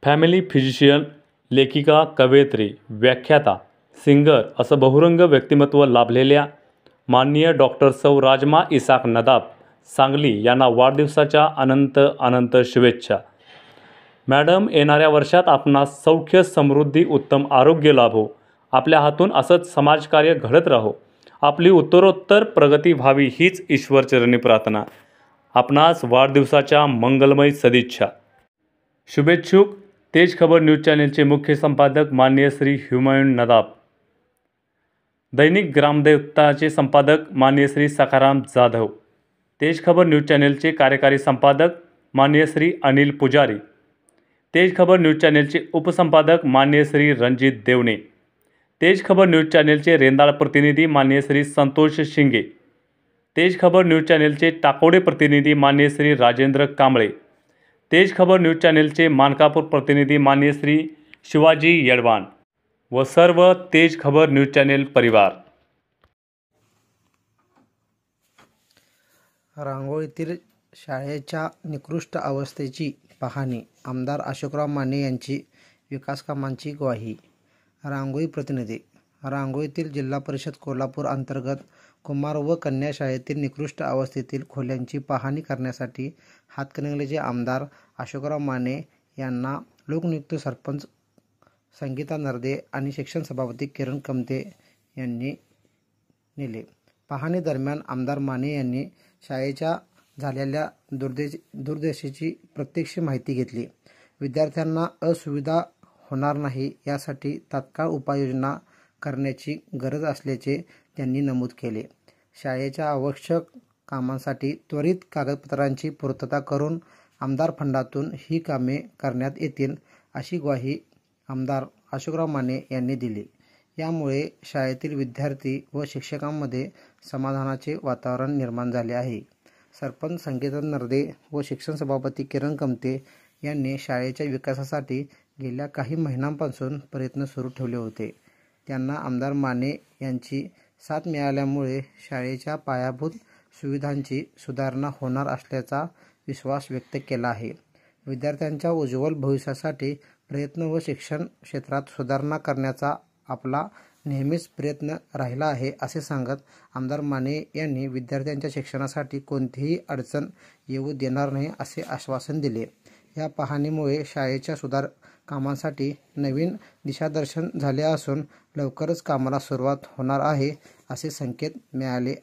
Family physician, लेखिका, कवयित्री, व्याख्याता, सिंगर असं बहुरंग व्यक्तिमत्व लाभलेल्या माननीय डॉक्टर सौ राजमा इसाक नदाब सांगली यांना वाढदिवसाच्या अनंत अनंत शुभेच्छा. मॅडम, येणाऱ्या वर्षात आपणास सौख्य, समृद्धी, उत्तम आरोग्य लाभो. आपल्या हातून असंच समाजकार्य घडत राहो. आपली उत्तरोत्तर प्रगती व्हावी हीच ईश्वरचरणी प्रार्थना. आपणास वाढदिवसाच्या मंगलमय सदिच्छा. शुभेच्छुक तेज खबर न्यूज चॅनेलचे मुख्य संपादक माननीय श्री हुमायून नदाब, दैनिक ग्रामदेवताचे संपादक माननीय श्री सखाराम जाधव, तेज खबर न्यूज चॅनेलचे कार्यकारी संपादक माननीय श्री अनिल पुजारी, तेज खबर न्यूज चॅनेलचे उपसंपादक माननीय श्री रणजित देवणे, तेज खबर न्यूज चॅनेलचे रेंदाळ प्रतिनिधी माननीय श्री संतोष शिंगे, तेज खबर न्यूज चॅनेलचे टाकोडे प्रतिनिधी माननीय श्री राजेंद्र कांबळे, तेज खबर न्यूज चॅनेलचे मानकापूर प्रतिनिधी माननीय श्री शिवाजी येडवाण व सर्व तेज खबर न्यूज चॅनेल परिवार. रांगोळीतील शाळेच्या निकृष्ट अवस्थेची पाहणी, आमदार अशोकराव माने यांची विकासकामांची ग्वाही. रांगोळी प्रतिनिधी. रांगोळीतील जिल्हा परिषद कोल्हापूर अंतर्गत कुमार व कन्या शाळेतील निकृष्ट अवस्थेतील खोल्यांची पाहणी करण्यासाठी हातकणंगलेचे आमदार अशोकराव माने यांना लोकनियुक्त सरपंच संगीता नरदे आणि शिक्षण सभापती किरण कमते यांनी नेले. पाहणी दरम्यान आमदार माने यांनी शाळेच्या झालेल्या दुर्दशेची प्रत्यक्ष माहिती घेतली. विद्यार्थ्यांना असुविधा होणार नाही यासाठी तात्काळ उपाययोजना करण्याची गरज असल्याचे त्यांनी नमूद केले. शाळेच्या आवश्यक कामांसाठी त्वरित कागदपत्रांची पूर्तता करून आमदार फंडातून ही कामे करण्यात येतील अशी ग्वाही आमदार अशोकराव माने यांनी दिली. यामुळे शाळेतील विद्यार्थी व शिक्षकांमध्ये समाधानाचे वातावरण निर्माण झाले आहे. सरपंच संगीता नरदे व शिक्षण सभापती किरण कमते यांनी शाळेच्या विकासासाठी गेल्या काही महिन्यांपासून प्रयत्न सुरू ठेवले होते. त्यांना आमदार माने यांची साथ मिळाल्यामुळे शाळेच्या पायाभूत सुविधांची सुधारणा होणार असल्याचा विश्वास व्यक्त केला आहे. विद्यार्थ्यांच्या उज्ज्वल भविष्यासाठी प्रयत्न व शिक्षण क्षेत्रात सुधारणा करण्याचा आपला नेहमीच प्रयत्न राहिला आहे असे सांगत आमदार माने यांनी विद्यार्थ्यांच्या शिक्षणासाठी कोणतीही अडचण येऊ देणार नाही असे आश्वासन दिले. या पाहणीमुळे शाळेच्या सुधार कामांसाठी नवीन दिशादर्शन झाले असून लवकरच कामाला सुरुवात होणार आहे असे संकेत मिळाले